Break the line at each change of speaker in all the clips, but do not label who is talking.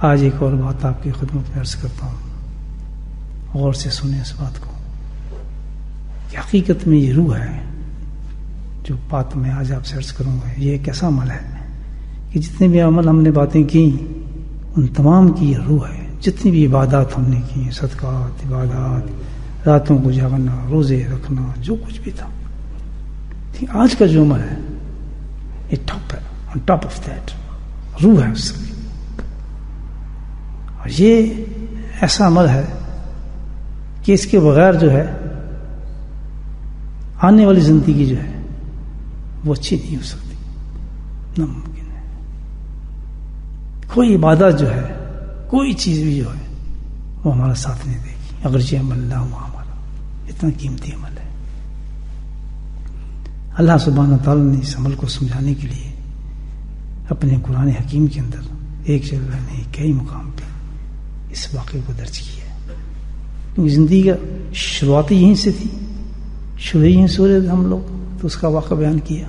آج ایک اور بات آپ کی خدمت میں عرض کرتا ہوں، غور سے سنیں اس بات کو کہ حقیقت میں یہ روح ہے جو بات میں آج آپ سے عرض کروں گا، یہ ایک ایسا عمل ہے کہ جتنے بھی عمل ہم نے باتیں کی ان تمام کی یہ روح ہے. جتنی بھی عبادات ہم نے کی، صدقات، عبادات، راتوں کو جاگنا، روزے رکھنا، جو کچھ بھی تھا، آج کا جو عمل ہے یہ ٹاپ ہے، on top of that روح ہے اس کی. اور یہ ایسا عمل ہے کہ اس کے بغیر جو ہے آنے والی زندگی جو ہے وہ اچھی نہیں ہو سکتی، ناممکن ہے. کوئی عبادت جو ہے، کوئی چیز بھی جو ہے وہ ہمارا ساتھ نہیں دے گی اگر یہ عمل نہ ہوا ہمارا. اتنا قیمتی عمل ہے. اللہ سبحانہ تعالیٰ نے اس عمل کو سمجھانے کے لیے اپنے قرآن حکیم کے اندر ایک جگہ نہیں کئی مقام پہ اس واقعے کو درج کیا ہے، کیونکہ زندگی کا شروعات یہیں سے تھی، شروع یہیں سے ہو رہے تھے ہم لوگ، تو اس کا واقعہ بیان کیا.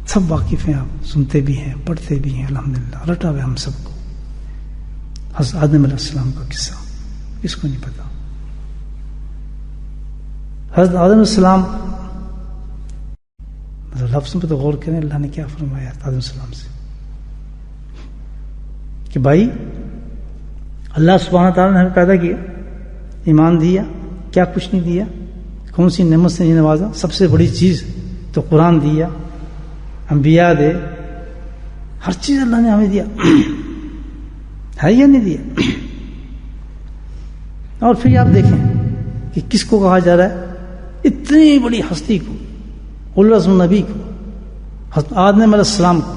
سب واقف ہیں، آپ سنتے بھی ہیں، پڑھتے بھی ہیں، الحمدللہ رٹا ہوا ہم سب کو. حضرت آدم علیہ السلام کا قصہ کس کو نہیں پتا. حضرت آدم علیہ السلام لفظ پہ تو غور کریں، اللہ نے کیا فرمایا آدم علیہ السلام سے کہ بھائی اللہ سبحانہ تعالیٰ نے ہمیں پیدا کیا، ایمان دیا، کیا کچھ نہیں دیا، کون سی نعمت سے نہیں نوازا. سب سے بڑی چیز تو قرآن دیا، انبیاء دے، ہر چیز اللہ نے ہمیں دیا ہے یا نہیں دیا. اور پھر آپ دیکھیں کہ کس کو کہا جا رہا ہے، اتنی بڑی ہستی کو، الرسول نبی کو، حضرت آدم علیہ السلام کو،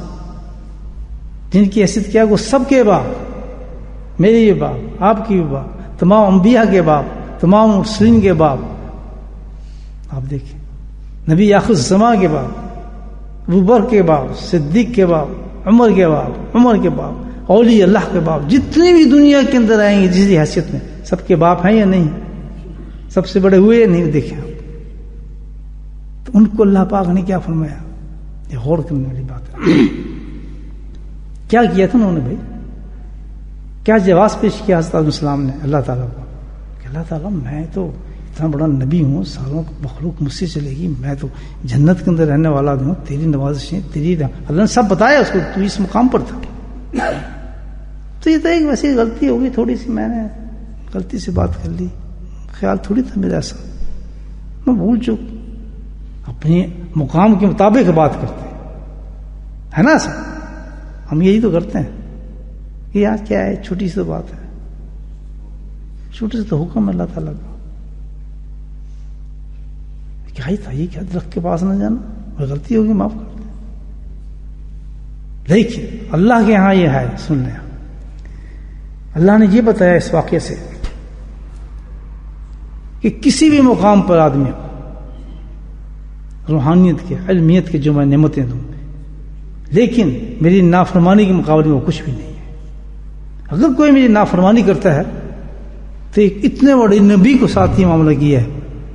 جن کی حیثیت کیا، وہ سب کے باپ، میرے بھی باپ، آپ کی بھی باپ، تمام انبیاء کے باپ، تمام مرسلین کے باپ. آپ دیکھیں نبی آخر الزمان کے باپ، ابوبکر کے باپ، صدیق کے باپ، عمر کے باپ، عمر کے باپ، اولیاء اللہ کے باپ، جتنے بھی دنیا کے اندر آئیں گے جس حیثیت میں، سب کے باپ ہیں یا نہیں، سب سے بڑے ہوئے یا نہیں. دیکھیں آپ تو ان کو اللہ پاک نے کیا فرمایا، یہ غور کرنے والی بات ہے. کیا کیا تھا انہوں نے بھائی، کیا جواز پیش کیا حضرت علیہ السلام نے اللہ تعالیٰ کو کہ اللہ تعالیٰ میں تو اتنا بڑا نبی ہوں، سالوں مخلوق مجھ سے چلے گی، میں تو جنت کے اندر رہنے والا ہوں، تیری نوازشیں، تیری اللہ نے سب بتایا اس کو، تو اس مقام پر تھا. تو یہ تو ایک ویسی غلطی ہوگی تھوڑی سی، میں نے غلطی سے بات کر لی، خیال تھوڑی تھا میرا ایسا، میں بھول چک، اپنے مقام کے مطابق بات کرتے ہیں نا سر. ہم یہی تو کرتے ہیں کہ یار کیا ہے، چھوٹی سی تو بات ہے، چھوٹی سی تو حکم ہے اللہ تعالیٰ کا، کیا ہی تھا یہ، کیا درخت کے پاس نہ جانا، اور غلطی ہوگی معاف کر دیں. دیکھیے اللہ کے ہاں یہ ہے، سن لیں اللہ نے یہ بتایا اس واقعے سے کہ کسی بھی مقام پر آدمی روحانیت کے، علمیت کے جو میں نعمتیں دوں، لیکن میری نافرمانی کے مقابلے میں وہ کچھ بھی نہیں ہے. اگر کوئی میری نافرمانی کرتا ہے تو ایک اتنے بڑے نبی کو ساتھ یہ معاملہ کیا ہے،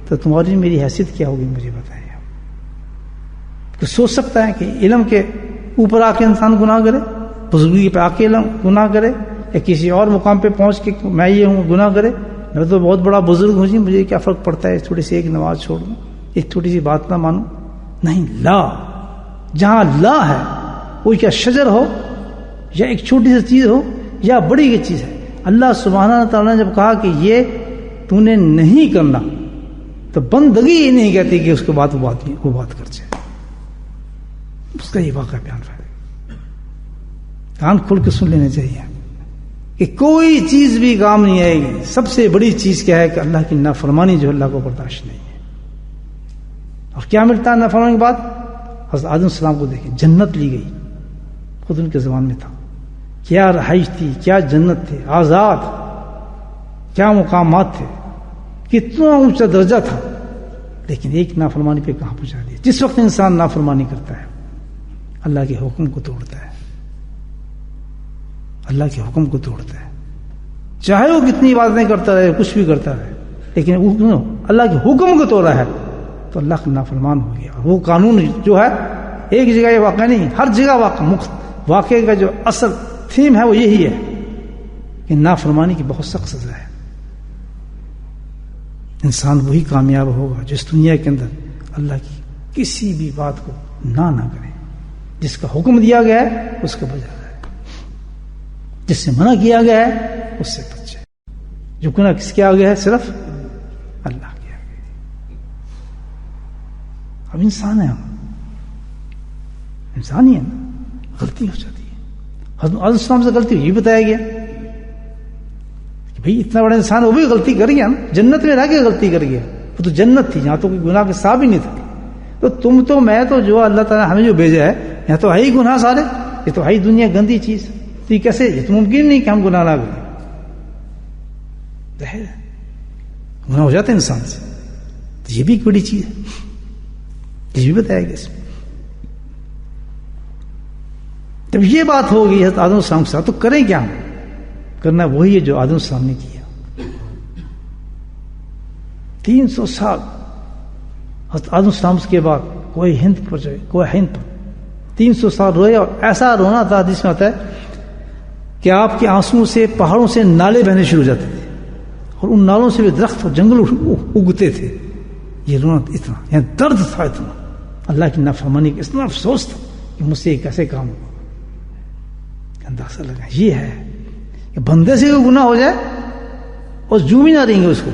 تو تمہاری میری حیثیت کیا ہوگی مجھے بتائیں. تو سوچ سکتا ہے کہ علم کے اوپر آ کے انسان گناہ کرے، بزرگی پہ آ کے علم گناہ کرے، یا کسی اور مقام پہ پہنچ کے میں یہ ہوں گناہ کرے، میں تو بہت بڑا بزرگ ہوں جی، مجھے کیا فرق پڑتا ہے تھوڑی سی ایک نماز چھوڑ دوں، ایک چھوٹی سی بات نہ مانوں. نہیں، لا، جہاں لا ہے وہ کیا شجر ہو یا ایک چھوٹی سی چیز ہو یا بڑی کی چیز ہے. اللہ سبحانہ تعالیٰ نے جب کہا کہ یہ تو نے نہیں کرنا، تو بندگی یہ نہیں کہتی کہ اس کے بعد وہ بات کر جائے. اس کا یہ واقعہ بیان ہے، کان کھول کے سن لینے چاہیے کہ کوئی چیز بھی کام نہیں آئے گی. سب سے بڑی چیز کیا ہے کہ اللہ کی نافرمانی جو اللہ کو برداشت نہیں ہے. اور کیا ملتا ہے نافرمانی کے بعد؟ حضرت آدم السلام کو دیکھیں، جنت لی گئی، خود ان کے زمان میں تھا، کیا رہائش تھی، کیا جنت تھے، آزاد، کیا مقامات تھے، کتنا اونچا درجہ تھا، لیکن ایک نافرمانی پہ کہاں پہنچا دیا. جس وقت انسان نافرمانی کرتا ہے اللہ کے حکم کو توڑتا ہے، اللہ کے حکم کو توڑتا ہے، چاہے وہ کتنی باتیں کرتا رہے، کچھ بھی کرتا رہے، لیکن اللہ کے حکم کو توڑا ہے تو اللہ کا نافرمان ہو گیا. وہ قانون جو ہے ایک جگہ یہ واقع نہیں، ہر جگہ واقعے کا جو اصل تھیم ہے وہ یہی ہے کہ نافرمانی کی بہت سخت سزا ہے. انسان وہی کامیاب ہوگا جو اس دنیا کے اندر اللہ کی کسی بھی بات کو نہ کرے. جس کا حکم دیا گیا ہے اس کو بجا جائے, جس سے منع کیا گیا ہے اس سے بچ جائے. جو گناہ کس کے آگے ہے؟ صرف اللہ کے آگے. اب انسان ہے, ہم انسان ہی ہے نا, غلطی ہو جاتی ہے. حضرت علیہ السلام سے غلطی ہوئی, بتایا گیا کہ بھئی اتنا بڑا انسان وہ بھی غلطی کر گیا نا, جنت میں رہ کے غلطی کر گیا. وہ تو جنت تھی, یہاں تو کوئی گناہ کے حساب ہی نہیں تھا. تو تم تو میں تو جو اللہ تعالیٰ ہمیں جو بھیجا ہے, یہاں تو ہے ہی گناہ سارے, یہ تو ہے ہی دنیا گندی چیز. تو یہ کیسے, یہ تو ممکن نہیں کہ ہم گناہ نہ کریں. گناہ ہو جاتا ہے انسان سے, تو یہ بھی ایک بڑی چیز ہے, یہ بھی بتایا گیا اس میں. جب یہ بات ہوگی حضرت آدم السلام کے ساتھ, تو کریں کیا؟ کرنا وہی ہے جو آدم السلام نے کیا. 300 سال حضرت آدم السلام کے بعد کوئی ہند پر جائے, کوئی ہند پر 300 سال روئے, اور ایسا رونا تھا جس میں آتا ہے کہ آپ کے آنسوؤں سے پہاڑوں سے نالے بہنے شروع ہو جاتے تھے, اور ان نالوں سے بھی درخت اور جنگل اگتے تھے. یہ رونا اتنا, یہاں درد تھا اتنا, اللہ کی نافرمانی کا اتنا افسوس تھا کہ مجھ سے کیسے کام ہوا. اندازہ لگا یہ ہے کہ بندے سے کوئی گناہ ہو جائے اور جو بھی نہ رہیں گے اس کو.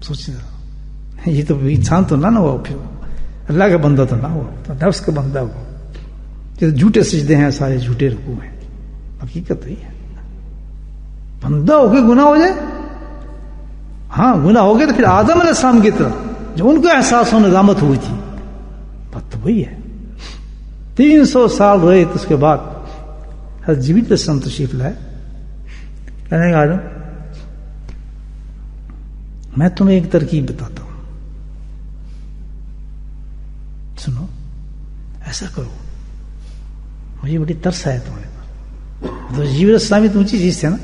سوچیں یہ تو انسان تو نہ ہوا, پھر اللہ کا بندہ تو نہ ہوا, تو نفس کا بندہ ہوا. جیسے جھوٹے سجدے ہیں, سارے جھوٹے رکوع ہیں. حقیقت یہ ہے, بندہ ہو کے گناہ ہو جائے. ہاں گناہ ہو گیا تو پھر آدم علیہ السلام کی طرح جو ان کو احساس و ندامت ہوئی تھی, بات تو وہی ہے. 300 سال رہے, تو اس کے بعد حضرت جبریل علیہ السلام تشریف لائے. کہنے لگا آدم میں تمہیں ایک ترکیب بتاتا ہوں, سنو, ایسا کرو, مجھے بڑی ترس ہے تمہارے پر. تو جبریل علیہ السلام تو اونچی چیز تھے نا.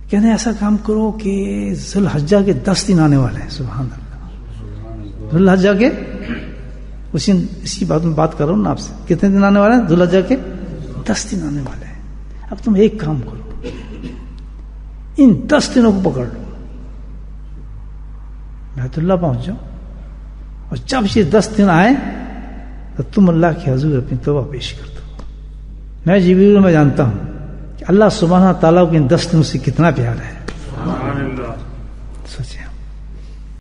کہنے ایسا کام کرو کہ ذی الحجہ کے 10 دن آنے والے ہیں. سبحان اللہ, ذی الحجہ کے اسی بات میں بات کر رہا ہوں نا آپ سے. کتنے دن آنے والے ہیں؟ ذی الحجہ کے 10 دن آنے والے ہیں. اب تم ایک کام کرو, ان 10 دنوں کو پکڑ لو, بیت اللہ پہنچ جاؤ, اور جب یہ 10 دن آئے تو تم اللہ کے حضور اپنی توبہ پیش کر دو. میں جبریل میں جانتا ہوں کہ اللہ سبحانہ تعالیٰ کو ان 10 دنوں سے کتنا پیار ہے.